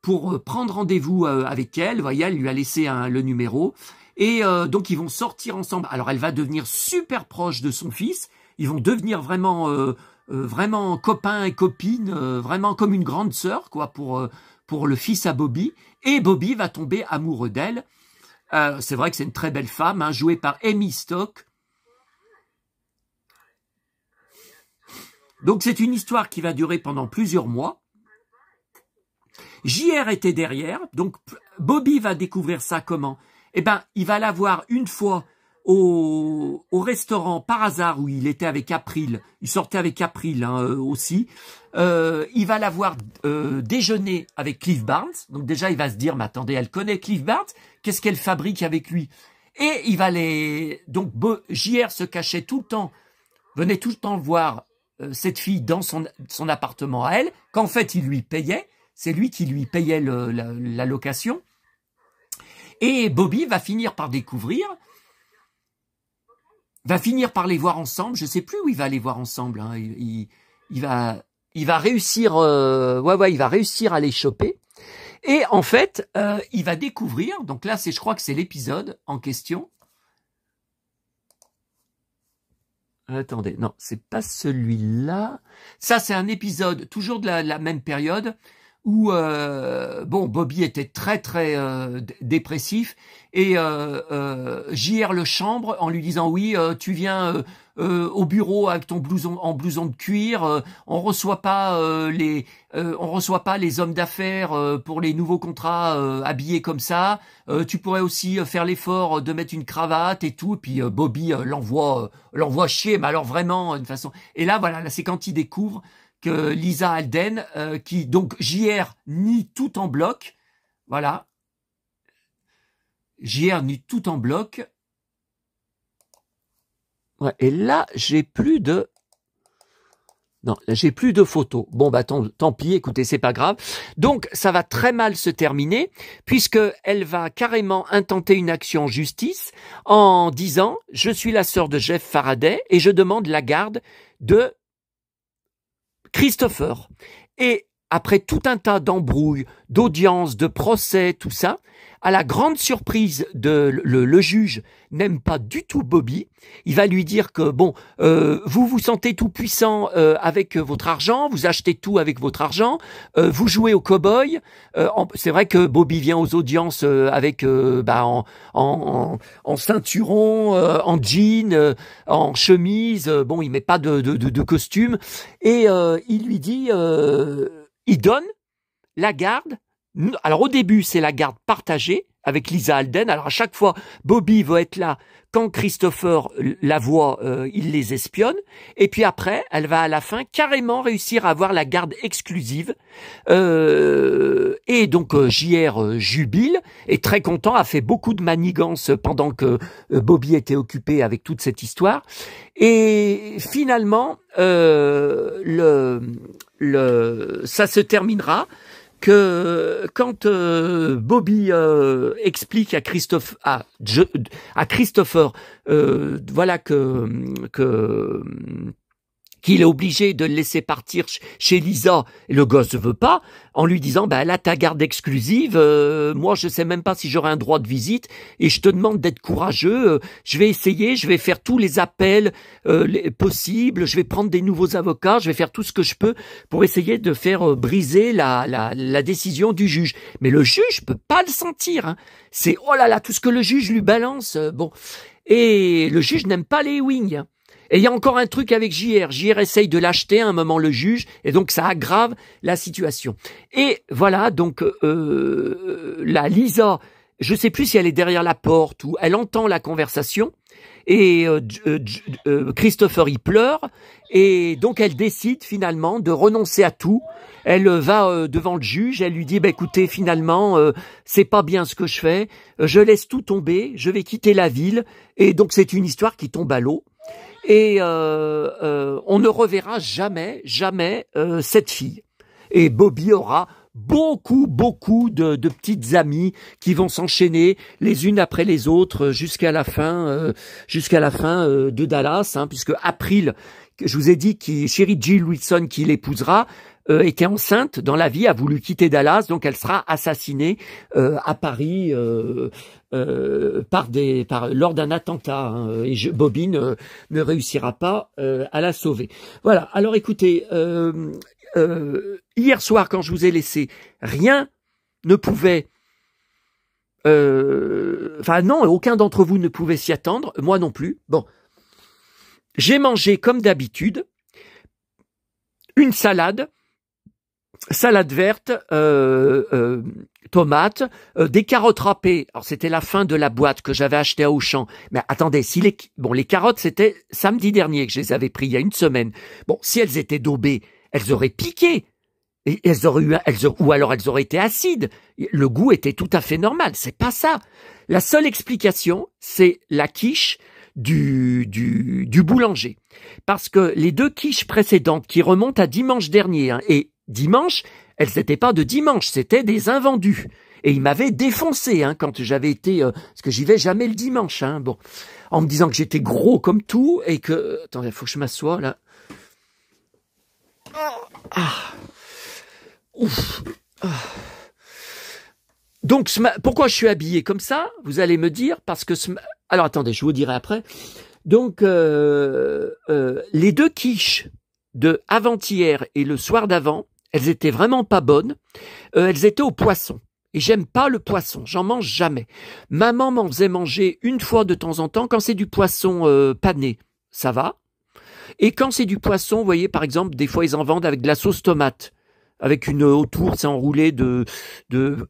pour prendre rendez-vous avec elle. Vous voyez, elle lui a laissé le numéro. Et donc, ils vont sortir ensemble. Alors, elle va devenir super proche de son fils. Ils vont devenir vraiment copains et copines, vraiment comme une grande sœur, quoi, pour le fils à Bobby. Et Bobby va tomber amoureux d'elle. C'est vrai que c'est une très belle femme, hein, jouée par Amy Stock. Donc c'est une histoire qui va durer pendant plusieurs mois. JR était derrière, donc Bobby va découvrir ça comment? Eh ben, il va la voir une fois au restaurant par hasard où il était avec April. Il sortait avec April hein, aussi. Il va la voir déjeuner avec Cliff Barnes. Donc déjà, il va se dire, mais attendez, elle connaît Cliff Barnes. Qu'est-ce qu'elle fabrique avec lui? Et il va les... Donc JR se cachait tout le temps, venait tout le temps voir cette fille dans son appartement à elle, qu'en fait, il lui payait. C'est lui qui lui payait la location. Et Bobby va finir par découvrir, va finir par les voir ensemble. Je sais plus où il va les voir ensemble. Hein. Il va réussir, il va réussir à les choper. Et en fait, il va découvrir. Donc là, je crois que c'est l'épisode en question. Attendez, non, c'est pas celui-là. Ça, c'est un épisode toujours de la même période. Où Bobby était très très dépressif et JR le chambre en lui disant oui tu viens au bureau avec ton blouson de cuir, on reçoit pas les hommes d'affaires pour les nouveaux contrats habillés comme ça, tu pourrais aussi faire l'effort de mettre une cravate et tout. Et puis Bobby l'envoie chier, mais alors vraiment d'une façon. Et là voilà, c'est quand il découvre que Lisa Alden, qui donc JR nie tout en bloc, voilà, JR nie tout en bloc. Ouais, et là j'ai plus de photos. Bon bah tant pis, écoutez, c'est pas grave. Donc ça va très mal se terminer puisque elle va carrément intenter une action en justice en disant je suis la sœur de Jeff Faraday et je demande la garde de Christopher. Et après tout un tas d'embrouilles, d'audiences, de procès, tout ça, à la grande surprise de le juge n'aime pas du tout Bobby. Il va lui dire que bon, vous vous sentez tout puissant avec votre argent, vous achetez tout avec votre argent, vous jouez au cow-boy. C'est vrai que Bobby vient aux audiences avec en ceinturon, en jean, en chemise. Bon, il met pas de costume et il lui dit, il donne la garde. Alors au début, c'est la garde partagée avec Lisa Alden. Alors à chaque fois, Bobby va être là quand Christopher la voit, il les espionne. Et puis après, elle va à la fin carrément réussir à avoir la garde exclusive. Et donc JR jubile, est très content, a fait beaucoup de manigances pendant que Bobby était occupé avec toute cette histoire. Et finalement, ça se terminera que quand Bobby explique à Christopher, voilà qu'il est obligé de le laisser partir chez Lisa, et le gosse ne veut pas, en lui disant bah là ta garde exclusive, moi je sais même pas si j'aurai un droit de visite et je te demande d'être courageux, je vais essayer, je vais faire tous les appels possibles, je vais prendre des nouveaux avocats, je vais faire tout ce que je peux pour essayer de faire briser la décision du juge. Mais le juge peut pas le sentir, hein. C'est oh là là tout ce que le juge lui balance, bon. Et le juge n'aime pas les wings. Et il y a encore un truc avec JR. JR essaye de l'acheter à un moment le juge, et donc ça aggrave la situation. Et voilà, donc la Lisa, je sais plus si elle est derrière la porte ou elle entend la conversation, et Christopher il pleure, et donc elle décide finalement de renoncer à tout. Elle va devant le juge, elle lui dit bah écoutez finalement c'est pas bien ce que je fais, je laisse tout tomber, je vais quitter la ville, et donc c'est une histoire qui tombe à l'eau. Et on ne reverra jamais cette fille. Et Bobby aura beaucoup de petites amies qui vont s'enchaîner les unes après les autres jusqu'à la fin de Dallas, hein, puisque April, je vous ai dit, Sherry Jill Wilson qui l'épousera, était enceinte dans la vie, a voulu quitter Dallas, donc elle sera assassinée à Paris lors d'un attentat, hein, et Bobby ne réussira pas à la sauver. Voilà, alors écoutez, hier soir quand je vous ai laissé, rien ne pouvait Enfin non, aucun d'entre vous ne pouvait s'y attendre, moi non plus. Bon, j'ai mangé comme d'habitude une salade verte, tomates, des carottes râpées. Alors c'était la fin de la boîte que j'avais achetée à Auchan. Mais attendez, si les carottes c'était samedi dernier que je les avais pris il y a une semaine. Bon, si elles étaient daubées, elles auraient piqué. Et ou alors elles auraient été acides. Le goût était tout à fait normal. C'est pas ça. La seule explication, c'est la quiche du boulanger. Parce que les 2 quiches précédentes qui remontent à dimanche dernier, hein, et dimanche, elles n'étaient pas de dimanche, c'était des invendus. Et il m'avait défoncé hein, quand j'avais été... parce que j'y vais jamais le dimanche. Hein, bon, en me disant que j'étais gros comme tout et que... Attendez, il faut que je m'assoie là. Ouf. Donc, pourquoi je suis habillé comme ça? Vous allez me dire, parce que... Alors, attendez, je vous dirai après. Donc, les 2 quiches de avant-hier et le soir d'avant, elles étaient vraiment pas bonnes. Elles étaient au poisson. Et j'aime pas le poisson, j'en mange jamais. Maman m'en faisait manger une fois de temps en temps quand c'est du poisson pané. Ça va. Et quand c'est du poisson, vous voyez, par exemple, des fois ils en vendent avec de la sauce tomate. Avec une autour, c'est enroulé de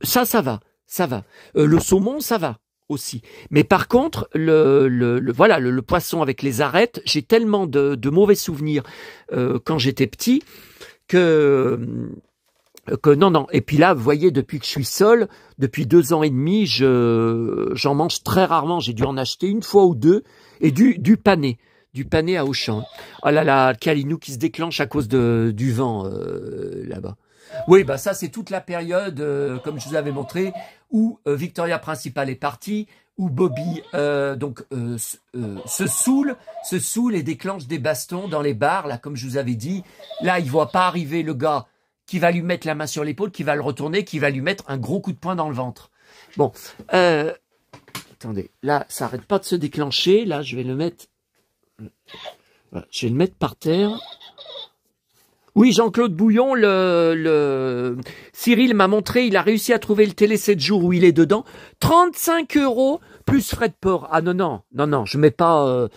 ça va. Le saumon, ça va aussi. Mais par contre, le poisson avec les arêtes, j'ai tellement de mauvais souvenirs quand j'étais petit que non. Et puis là, vous voyez, depuis que je suis seul, depuis 2 ans et demi, j'en mange très rarement. J'ai dû en acheter une fois ou 2 et du pané à Auchan. Oh là là, Calinou qui se déclenche à cause du vent là-bas. Oui, bah ça c'est toute la période, comme je vous avais montré, où Victoria Principal est partie, où Bobby se saoule et déclenche des bastons dans les bars, là comme je vous avais dit. Là, il voit pas arriver le gars qui va lui mettre la main sur l'épaule, qui va le retourner, qui va lui mettre un gros coup de poing dans le ventre. Bon, attendez, là ça arrête pas de se déclencher, là je vais le mettre... Je vais le mettre par terre. Oui, Jean-Claude Bouillon, Cyril m'a montré, il a réussi à trouver le télé 7 jours où il est dedans. 35 € plus frais de port. Ah non, je mets pas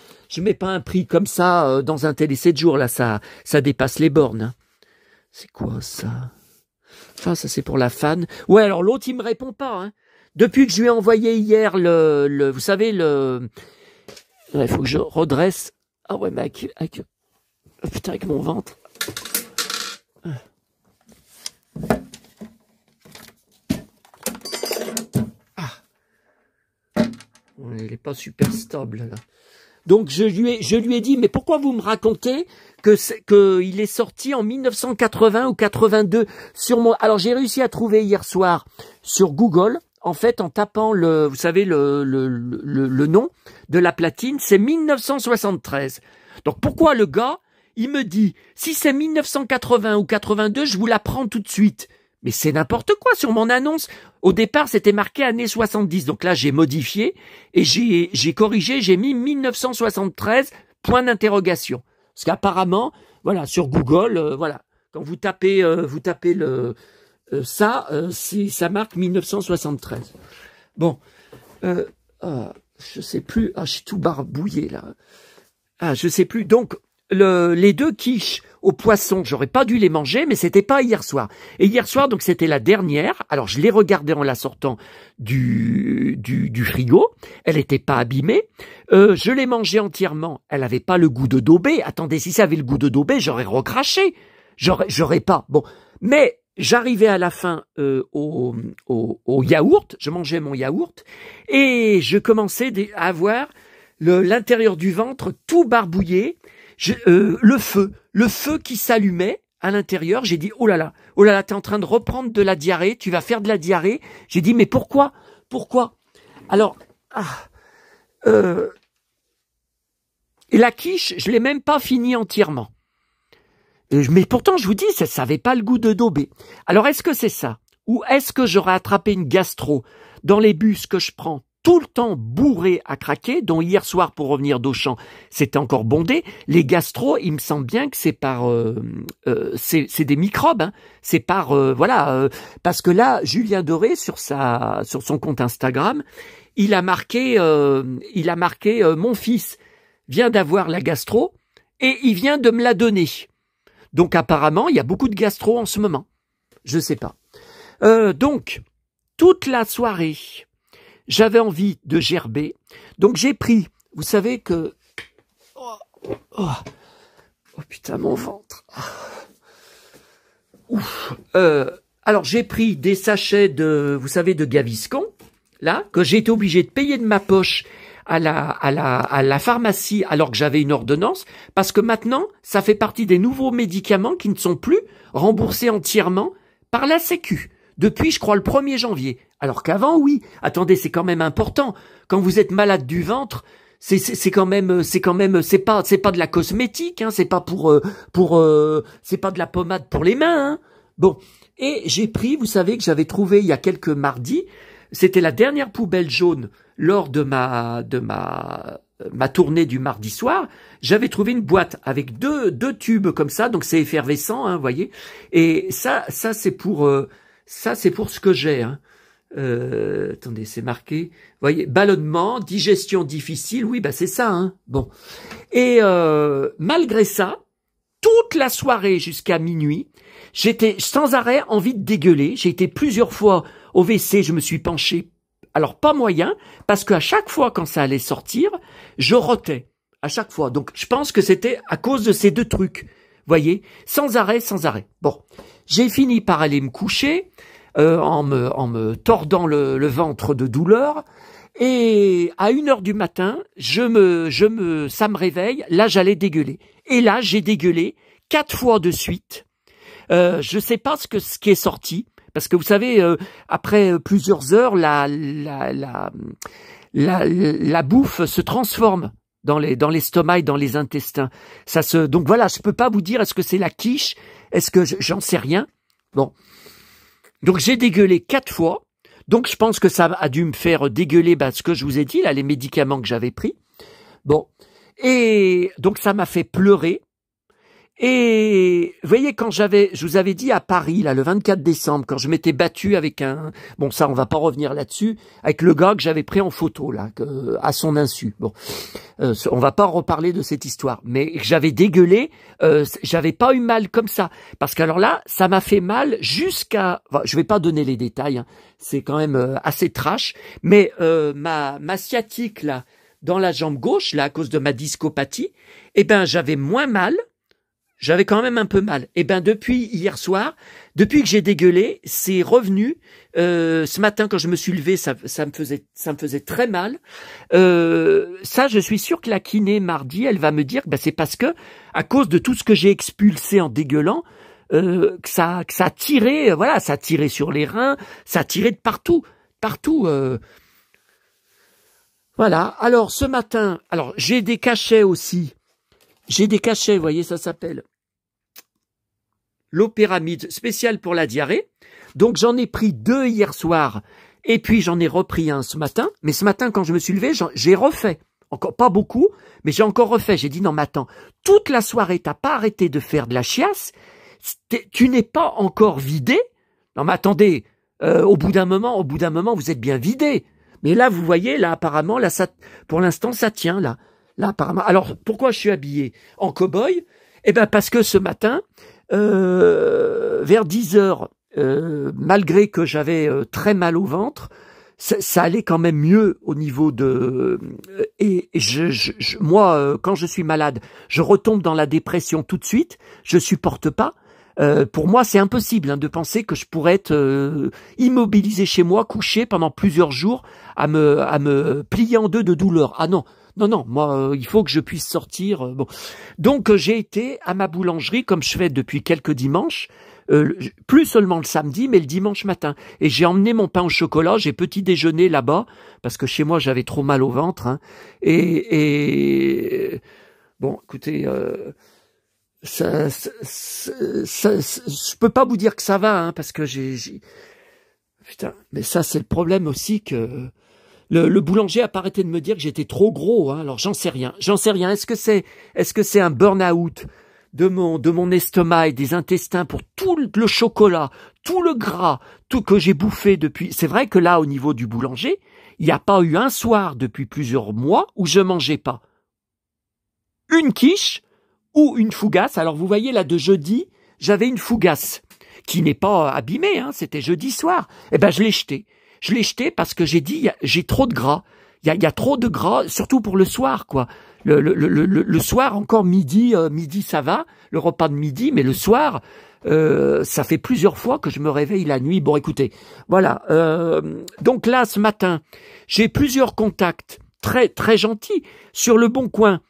un prix comme ça dans un télé 7 jours, là, ça dépasse les bornes. Hein. C'est quoi ça? Ah, ça c'est pour la fan. Ouais, alors l'autre, il me répond pas, hein. Depuis que je lui ai envoyé hier vous savez, il faut que je redresse. Ah ouais, mais avec mon ventre. Il n'est pas super stable là. Donc je lui ai dit, mais pourquoi vous me racontez qu'il est sorti en 1980 ou 82 sur mon... Alors j'ai réussi à trouver hier soir sur Google, en fait en tapant vous savez le nom de la platine, c'est 1973. Donc pourquoi le gars, il me dit, si c'est 1980 ou 82, je vous la prends tout de suite. Mais c'est n'importe quoi sur mon annonce. Au départ, c'était marqué années 70. Donc là, j'ai modifié et j'ai corrigé, j'ai mis 1973, point d'interrogation. Parce qu'apparemment, voilà, sur Google, voilà, quand vous tapez ça marque 1973. Bon, je sais plus. Ah, je suis tout barbouillé là. Ah, je sais plus. Donc, les 2 quiches au poisson, j'aurais pas dû les manger, mais c'était pas hier soir. Et hier soir, donc c'était la dernière. Alors je l'ai regardée en la sortant du frigo. Elle était pas abîmée. Je l'ai mangée entièrement. Elle avait pas le goût de daubé. Attendez, si ça avait le goût de daubé, j'aurais recraché. J'aurais pas. Bon, mais j'arrivais à la fin au yaourt. Je mangeais mon yaourt et je commençais à avoir l'intérieur du ventre tout barbouillé. Le feu qui s'allumait à l'intérieur, j'ai dit, oh là là, t'es en train de reprendre de la diarrhée, tu vas faire de la diarrhée. J'ai dit, mais pourquoi? Alors, et la quiche, je l'ai même pas fini entièrement. Mais pourtant, je vous dis, ça avait pas le goût de daubé. Alors, est-ce que c'est ça? Ou est-ce que j'aurais attrapé une gastro dans les bus que je prends tout le temps bourré à craquer, dont hier soir, pour revenir d'Auchan, c'était encore bondé. Les gastro, il me semble bien que c'est par, c'est des microbes, hein. C'est par, parce que là, Julien Doré sur son compte Instagram, il a marqué, mon fils vient d'avoir la gastro et il vient de me la donner. Donc apparemment, il y a beaucoup de gastro en ce moment. Je sais pas. Donc toute la soirée, j'avais envie de gerber. Donc j'ai pris, vous savez que... Oh putain, mon ventre. Ouf. Alors j'ai pris des sachets de, vous savez, de Gaviscon, là, que j'ai été obligé de payer de ma poche à la pharmacie alors que j'avais une ordonnance, parce que maintenant, ça fait partie des nouveaux médicaments qui ne sont plus remboursés entièrement par la Sécu. Depuis, je crois, le 1er janvier. Alors qu'avant, oui. Attendez, c'est quand même important. Quand vous êtes malade du ventre, c'est pas de la cosmétique, hein. C'est pas c'est pas de la pommade pour les mains, hein. Bon. Et j'ai pris, vous savez que j'avais trouvé il y a quelques mardis, c'était la dernière poubelle jaune lors de ma tournée du mardi soir. J'avais trouvé une boîte avec deux tubes comme ça, donc c'est effervescent, hein, vous voyez. Et ça c'est pour ce que j'ai, hein. Attendez, c'est marqué. Vous voyez, ballonnement, digestion difficile. Oui, bah c'est ça, hein. Bon. Et malgré ça, toute la soirée jusqu'à minuit, j'étais sans arrêt envie de dégueuler. J'ai été plusieurs fois au WC, je me suis penché. Alors pas moyen, parce qu'à chaque fois quand ça allait sortir, je rotais. À chaque fois. Donc je pense que c'était à cause de ces deux trucs. Voyez, sans arrêt. Bon, j'ai fini par aller me coucher en me tordant le ventre de douleur. Et à 1h du matin, ça me réveille. Là, j'allais dégueuler. Et là, j'ai dégueulé 4 fois de suite. Je sais pas ce qui est sorti. Parce que vous savez, après plusieurs heures, la bouffe se transforme dans l'estomac et dans les intestins. Donc voilà, je peux pas vous dire est-ce que c'est la quiche, est-ce que j'en sais rien. Bon, donc j'ai dégueulé 4 fois. Donc je pense que ça a dû me faire dégueuler ce que je vous ai dit là, les médicaments que j'avais pris. Bon, et donc ça m'a fait pleurer. Et vous voyez, je vous avais dit à Paris, là, le 24 décembre, quand je m'étais battu avec bon, ça, on va pas revenir là-dessus, avec le gars que j'avais pris en photo, là, à son insu. Bon, on va pas reparler de cette histoire. Mais j'avais dégueulé, j'avais pas eu mal comme ça. Parce qu'alors là, ça m'a fait mal jusqu'à, enfin, je vais pas donner les détails, hein, c'est quand même assez trash, mais ma sciatique, là, dans la jambe gauche, là, à cause de ma discopathie, eh ben, j'avais moins mal. J'avais quand même un peu mal. Et ben depuis hier soir, depuis que j'ai dégueulé, c'est revenu. Ce matin quand je me suis levé, ça me faisait très mal. Ça, je suis sûr que la kiné mardi, elle va me dire que c'est parce que à cause de tout ce que j'ai expulsé en dégueulant, que ça a tiré, voilà, ça a tiré sur les reins, ça a tiré de partout. Voilà. Alors ce matin, j'ai des cachets aussi. J'ai des cachets, vous voyez, ça s'appelle l'opéramide spécial pour la diarrhée. Donc j'en ai pris 2 hier soir et puis j'en ai repris un ce matin. Mais ce matin, quand je me suis levé, j'ai refait. Encore pas beaucoup, mais j'ai encore refait. J'ai dit non, mais attends, toute la soirée, t'as pas arrêté de faire de la chiasse. Tu n'es pas encore vidé. Non, mais attendez, au bout d'un moment, vous êtes bien vidé. Mais là, vous voyez, là, apparemment, là, ça, pour l'instant, ça tient, là. Là, apparemment. Alors, pourquoi je suis habillé en cow-boy? Eh ben, parce que ce matin, vers 10h, malgré que j'avais très mal au ventre, ça allait quand même mieux au niveau de... Et moi, quand je suis malade, je retombe dans la dépression tout de suite. Je supporte pas. Pour moi, c'est impossible de penser que je pourrais être immobilisé chez moi, couché pendant plusieurs jours, à me plier en deux de douleur. Ah non. Non, moi, il faut que je puisse sortir. Bon. Donc, j'ai été à ma boulangerie, comme je fais depuis quelques dimanches, plus seulement le samedi, mais le dimanche matin. Et j'ai emmené mon pain au chocolat, j'ai petit déjeuner là-bas, parce que chez moi, j'avais trop mal au ventre. Hein. Et bon, écoutez, je peux pas vous dire que ça va, hein, parce que putain, mais ça, c'est le problème aussi que... Le boulanger a pas arrêté de me dire que j'étais trop gros, hein. Alors j'en sais rien. Est-ce que c'est un burn-out de mon estomac et des intestins pour tout le chocolat, tout le gras, tout que j'ai bouffé depuis. C'est vrai que là, au niveau du boulanger, il n'y a pas eu un soir depuis plusieurs mois où je mangeais pas une quiche ou une fougasse. Alors vous voyez là, de jeudi, j'avais une fougasse qui n'est pas abîmée, hein, c'était jeudi soir. Eh ben je l'ai jetée. Je l'ai jeté parce que j'ai dit, j'ai trop de gras. Il y a trop de gras, surtout pour le soir, quoi. Le soir, encore midi ça va, le repas de midi, mais le soir, ça fait plusieurs fois que je me réveille la nuit. Bon, écoutez, voilà. Donc là, ce matin, j'ai plusieurs contacts très très gentils sur le Bon Coin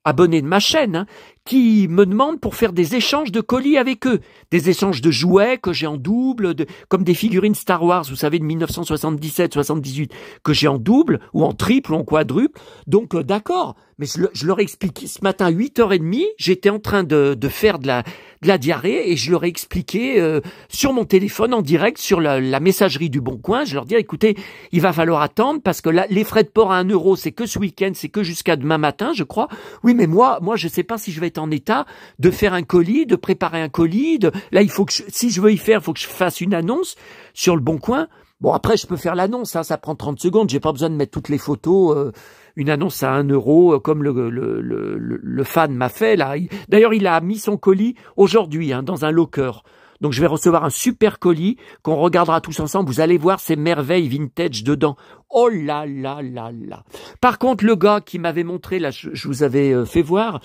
abonnés de ma chaîne, hein, qui me demandent pour faire des échanges de colis avec eux, des échanges de jouets que j'ai en double, comme des figurines Star Wars, vous savez, de 1977-78, que j'ai en double, ou en triple, ou en quadruple. Donc d'accord, mais je leur ai expliqué, ce matin à 8h30, j'étais en train de faire de la diarrhée, et je leur ai expliqué sur mon téléphone, en direct, sur la messagerie du Bon Coin, je leur dis, écoutez, il va falloir attendre, parce que là, les frais de port à 1 €, c'est que ce week-end, c'est que jusqu'à demain matin, je crois. Oui, mais moi, je sais pas si je vais être en état de faire un colis, de préparer un colis. Là, il faut que si je veux y faire, il faut que je fasse une annonce sur le Bon Coin. Bon, après, je peux faire l'annonce, hein, ça prend 30 secondes. J'ai pas besoin de mettre toutes les photos. Une annonce à 1 €, comme le fan m'a fait là. D'ailleurs, il a mis son colis aujourd'hui, hein, dans un locker. Donc, je vais recevoir un super colis qu'on regardera tous ensemble. Vous allez voir ces merveilles vintage dedans. Oh là là là là. Par contre, le gars qui m'avait montré, là, je vous avais fait voir,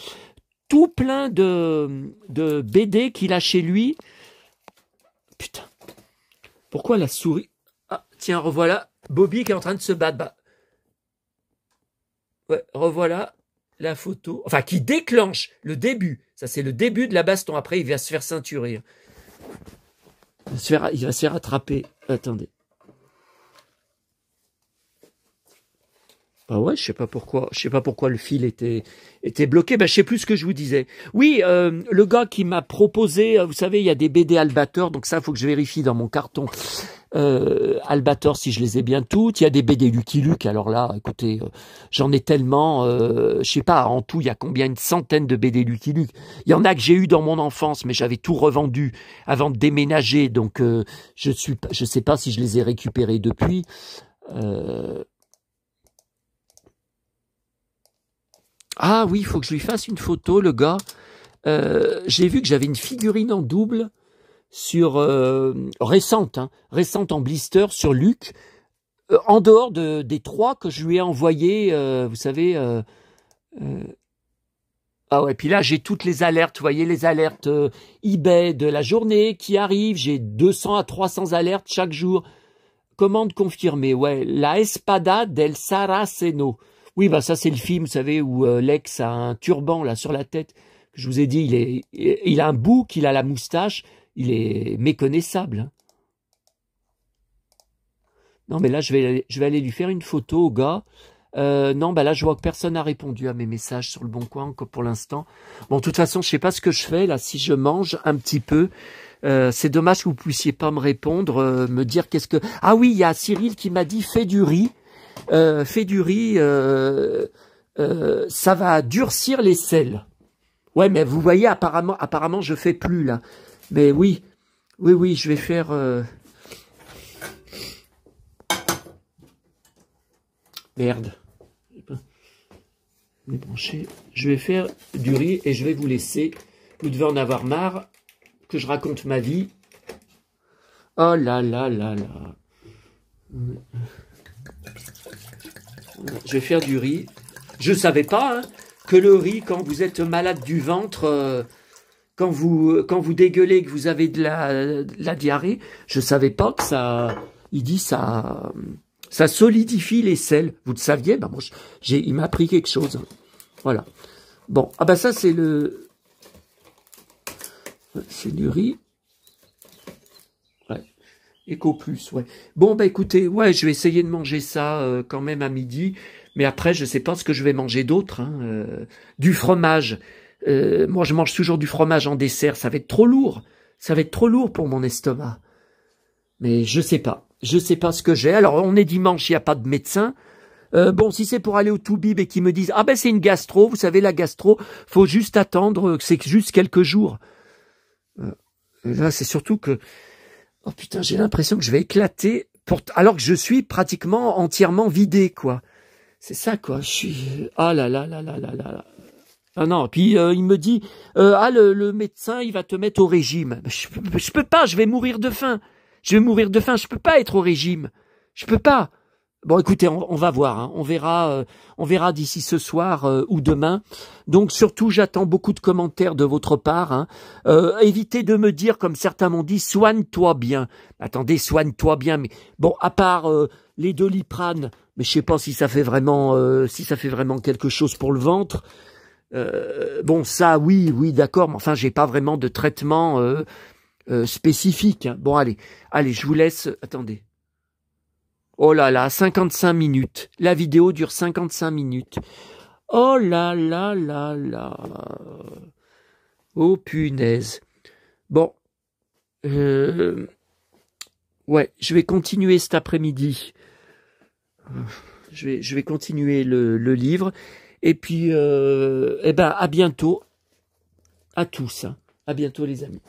tout plein de BD qu'il a chez lui. Putain. Pourquoi la souris... Ah, tiens, revoilà Bobby qui est en train de se battre. Bah. Ouais, revoilà la photo. Enfin, qui déclenche le début. Ça, c'est le début de la baston. Après, il va se faire ceinturer. Il va se faire attraper. Attendez. Bah ouais, je sais pas pourquoi le fil était bloqué. Bah je sais plus ce que je vous disais. Oui, le gars qui m'a proposé, vous savez, il y a des BD Albator, donc ça faut que je vérifie dans mon carton Albator si je les ai bien toutes. Il y a des BD Lucky Luke. Alors là, écoutez, j'en ai tellement, je sais pas, en tout il y a combien, une centaine de BD Lucky Luke. Il y en a que j'ai eu dans mon enfance, mais j'avais tout revendu avant de déménager, donc je sais pas si je les ai récupérés depuis. Ah oui, il faut que je lui fasse une photo, le gars. J'ai vu que j'avais une figurine en double sur récente en blister sur Luc, en dehors des 3 que je lui ai envoyés, vous savez. Ah ouais, puis là j'ai toutes les alertes, vous voyez les alertes eBay de la journée qui arrivent. J'ai 200 à 300 alertes chaque jour. Commande confirmée, ouais. La Espada del Saraceno. Oui, bah ça c'est le film, vous savez, où Lex a un turban là sur la tête. Je vous ai dit, il a un bouc, il a la moustache, il est méconnaissable. Hein. Non, mais là je vais aller lui faire une photo au gars. Non, bah là je vois que personne n'a répondu à mes messages sur le Bon Coin pour l'instant. Bon, de toute façon, je sais pas ce que je fais là. Si je mange un petit peu, c'est dommage que vous puissiez pas me répondre, me dire qu'est-ce que. Ah oui, il y a Cyril qui m'a dit fais du riz. Ça va durcir les selles. Ouais, mais vous voyez, apparemment, je fais plus là. Mais oui, je vais faire. Merde. Débrancher. Je vais faire du riz et je vais vous laisser. Vous devez en avoir marre que je raconte ma vie. Oh là là là là. Je vais faire du riz. Je savais pas hein, que le riz, quand vous êtes malade du ventre, quand vous dégueulez, que vous avez de la diarrhée, je savais pas que ça. Il dit ça solidifie les selles. Vous le saviez? Ben moi, il m'a appris quelque chose. Voilà. Bon, ah ben ça c'est du riz. Ouais. Eco Plus, ouais. Bon, bah écoutez, ouais, je vais essayer de manger ça quand même à midi, mais après, je sais pas ce que je vais manger d'autre. Hein, du fromage. Moi, je mange toujours du fromage en dessert. Ça va être trop lourd. Ça va être trop lourd pour mon estomac. Mais je sais pas. je sais pas ce que j'ai. Alors, on est dimanche, il n'y a pas de médecin. Bon, si c'est pour aller au Toubib et qu'ils me disent, ah ben c'est une gastro, vous savez, la gastro, faut juste attendre, c'est juste quelques jours. Là, c'est surtout que, oh putain, j'ai l'impression que je vais éclater, alors que je suis pratiquement entièrement vidé, quoi. C'est ça, quoi. Je suis, ah là là là là là là. Ah non, puis il me dit, le médecin, il va te mettre au régime. Je peux pas, je vais mourir de faim. Je vais mourir de faim, je peux pas être au régime. Je peux pas. Bon, écoutez, on va voir, hein. On verra d'ici ce soir ou demain. Donc surtout, j'attends beaucoup de commentaires de votre part. Hein. Évitez de me dire, comme certains m'ont dit, soigne-toi bien. Attendez, soigne-toi bien. Mais bon, à part les Doliprane, mais je sais pas si ça fait vraiment, quelque chose pour le ventre. Bon, ça, oui, d'accord. Mais enfin, j'ai pas vraiment de traitement spécifique. Hein. Bon, allez, je vous laisse. Attendez. Oh là là, 55 minutes. La vidéo dure 55 minutes. Oh là là là là. Oh punaise. Bon. Ouais, je vais continuer cet après-midi. Je vais continuer le livre. Et puis, à bientôt. À tous. Hein. À bientôt les amis.